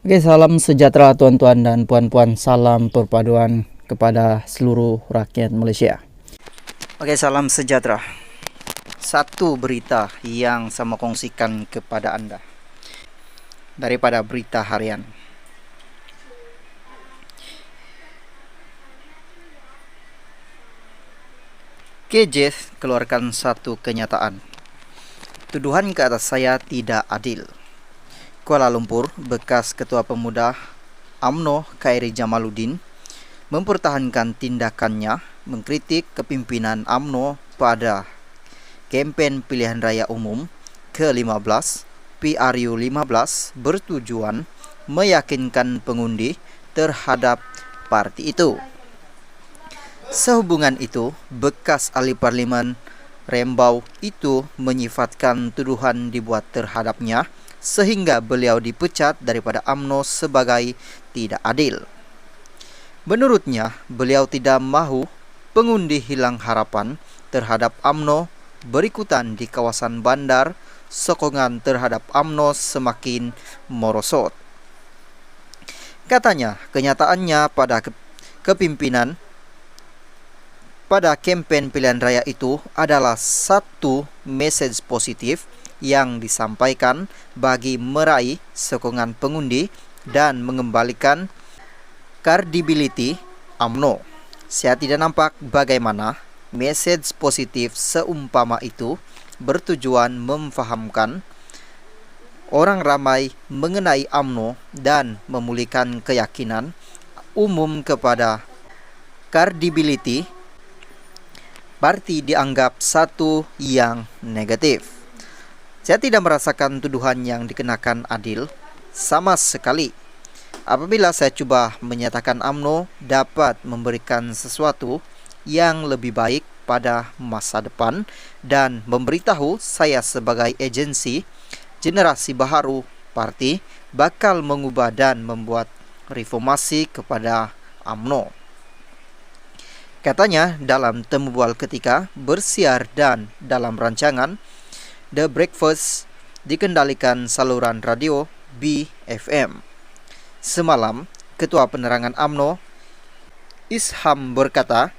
Oke, salam sejahtera tuan-tuan dan puan-puan. Salam perpaduan kepada seluruh rakyat Malaysia. Oke, salam sejahtera. Satu berita yang saya mau kongsikan kepada Anda daripada berita harian. KJ keluarkan satu kenyataan. Tuduhan ke atas saya tidak adil. Kuala Lumpur, bekas Ketua Pemuda UMNO Khairi Jamaluddin mempertahankan tindakannya mengkritik kepimpinan UMNO pada kempen pilihan raya umum ke-15 PRU15 bertujuan meyakinkan pengundi terhadap parti itu. Sehubungan itu, bekas ahli parlimen Rembau itu menyifatkan tuduhan dibuat terhadapnya sehingga beliau dipecat daripada UMNO sebagai tidak adil. Menurutnya, beliau tidak mahu pengundi hilang harapan terhadap UMNO berikutan di kawasan bandar, sokongan terhadap UMNO semakin merosot. Katanya, kenyataannya pada kepimpinan pada kempen pilihan raya itu adalah satu message positif yang disampaikan bagi meraih sokongan pengundi dan mengembalikan kredibiliti UMNO. Saya tidak nampak bagaimana message positif seumpama itu bertujuan memfahamkan orang ramai mengenai UMNO dan memulihkan keyakinan umum kepada kredibiliti parti dianggap satu yang negatif. Saya tidak merasakan tuduhan yang dikenakan adil sama sekali. Apabila saya cuba menyatakan UMNO dapat memberikan sesuatu yang lebih baik pada masa depan dan memberitahu saya sebagai agensi generasi baharu parti bakal mengubah dan membuat reformasi kepada UMNO. Katanya dalam temu bual ketika bersiar dan dalam rancangan The Breakfast dikendalikan saluran radio BFM. Semalam, Ketua Penerangan UMNO Isham berkata,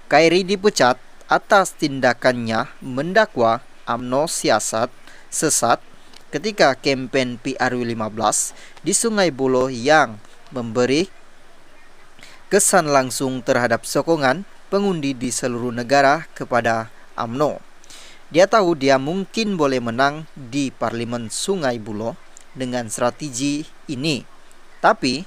Khairi dipecat atas tindakannya mendakwa UMNO siasat sesat ketika kempen PRU15 di Sungai Buloh yang memberi kesan langsung terhadap sokongan pengundi di seluruh negara kepada UMNO. Dia tahu dia mungkin boleh menang di Parlimen Sungai Buloh dengan strategi ini. Tapi,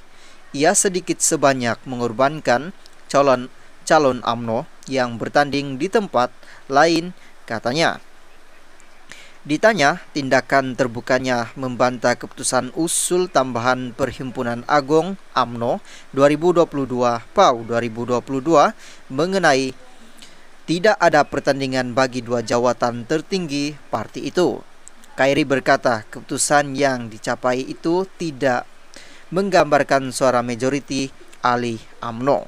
ia sedikit sebanyak mengorbankan calon UMNO yang bertanding di tempat lain, katanya. Ditanya tindakan terbukanya membantah keputusan usul tambahan Perhimpunan Agong UMNO 2022 PAU 2022 mengenai tidak ada pertandingan bagi dua jawatan tertinggi parti itu. Khairi berkata keputusan yang dicapai itu tidak menggambarkan suara majoriti ahli UMNO.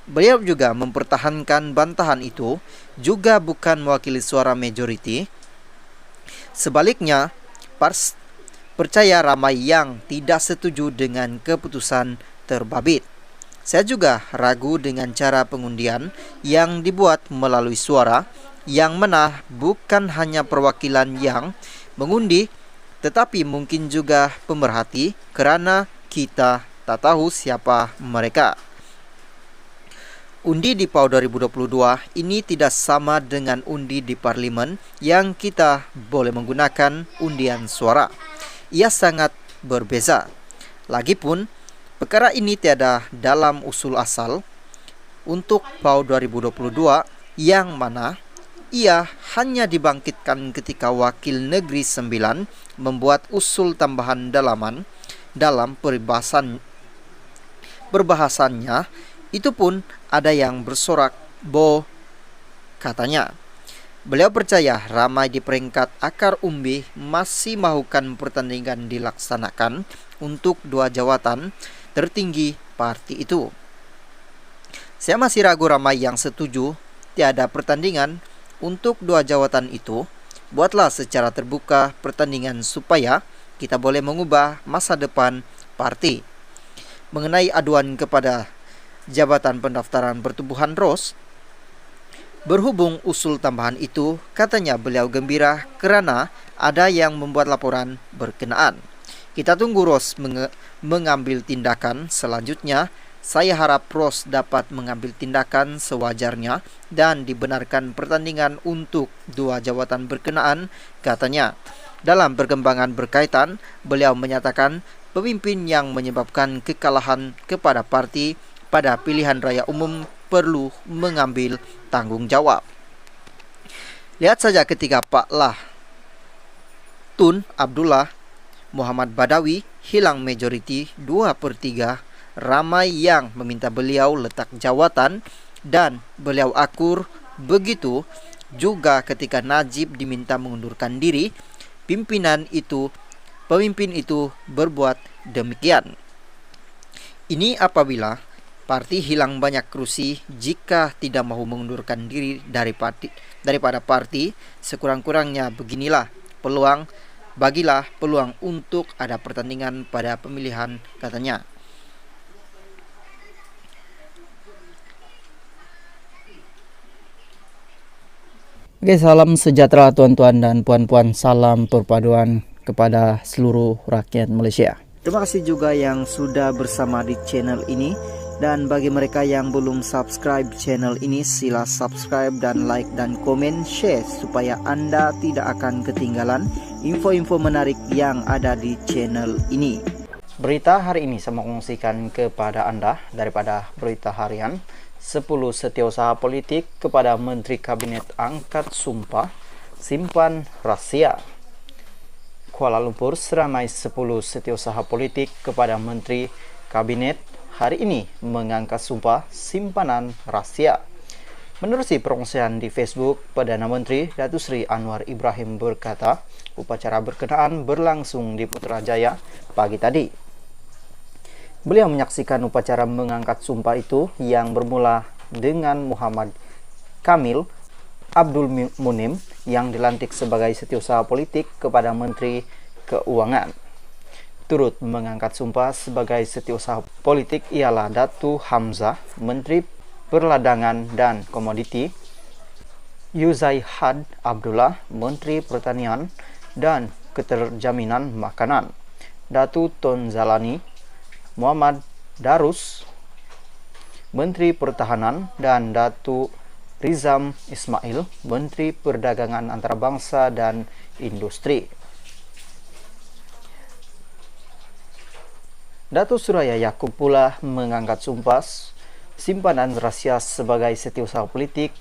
Beliau juga mempertahankan bantahan itu juga bukan mewakili suara majoriti. Sebaliknya, percaya ramai yang tidak setuju dengan keputusan terbabit. Saya juga ragu dengan cara pengundian yang dibuat melalui suara yang mana bukan hanya perwakilan yang mengundi, tetapi mungkin juga pemerhati kerana kita tak tahu siapa mereka. Undi di PAU 2022 ini tidak sama dengan undi di Parlimen yang kita boleh menggunakan undian suara. Ia sangat berbeza. Lagipun, perkara ini tiada dalam usul asal untuk PAU 2022 yang mana ia hanya dibangkitkan ketika Wakil Negeri 9 membuat usul tambahan dalaman dalam perbahasannya. Itu pun ada yang bersorak katanya. Beliau percaya ramai di peringkat akar umbi masih mahukan pertandingan dilaksanakan untuk dua jawatan tertinggi parti itu. Saya masih ragu ramai yang setuju tiada pertandingan untuk dua jawatan itu. Buatlah secara terbuka pertandingan supaya kita boleh mengubah masa depan parti. Mengenai aduan kepada Jabatan Pendaftaran Pertubuhan ROS, berhubung usul tambahan itu, katanya beliau gembira kerana ada yang membuat laporan berkenaan. Kita tunggu ROS mengambil tindakan selanjutnya. Saya harap ROS dapat mengambil tindakan sewajarnya dan dibenarkan pertandingan untuk dua jawatan berkenaan, katanya. Dalam perkembangan berkaitan, beliau menyatakan pemimpin yang menyebabkan kekalahan kepada parti pada pilihan raya umum perlu mengambil tanggung jawab. Lihat saja ketika Pak Lah Tun Abdullah Muhammad Badawi hilang majoriti 2/3, ramai yang meminta beliau letak jawatan dan beliau akur. Begitu juga ketika Najib diminta mengundurkan diri, pemimpin itu berbuat demikian. Ini apabila parti hilang banyak kursi jika tidak mahu mengundurkan diri daripada parti. Sekurang-kurangnya beginilah peluang, bagilah peluang untuk ada pertandingan pada pemilihan, katanya. Oke, salam sejahtera tuan-tuan dan puan-puan, salam perpaduan kepada seluruh rakyat Malaysia. Terima kasih juga yang sudah bersama di channel ini. Dan bagi mereka yang belum subscribe channel ini, sila subscribe dan like dan komen, share supaya Anda tidak akan ketinggalan info-info menarik yang ada di channel ini. Berita hari ini saya kongsikan kepada Anda daripada Berita Harian. 10 setiausaha politik kepada Menteri Kabinet angkat sumpah simpan rahsia. Kuala Lumpur, seramai 10 setiausaha politik kepada Menteri Kabinet hari ini mengangkat sumpah simpanan rahsia. Menerusi perkongsian di Facebook, Perdana Menteri Datuk Seri Anwar Ibrahim berkata, upacara berkenaan berlangsung di Putrajaya pagi tadi. Beliau menyaksikan upacara mengangkat sumpah itu yang bermula dengan Muhammad Kamil Abdul Munim yang dilantik sebagai setiausaha politik kepada Menteri Keuangan. Turut mengangkat sumpah sebagai setiausaha politik ialah Datu Hamzah, Menteri Perladangan dan Komoditi, Yuzaihad Abdullah, Menteri Pertanian dan Keterjaminan Makanan, Datu Tun Zalani, Muhammad Darus, Menteri Pertahanan, dan Datu Rizam Ismail, Menteri Perdagangan Antarabangsa dan Industri. Datuk Suraya Yaakob pula mengangkat sumpah simpanan rahsia sebagai setiausaha politik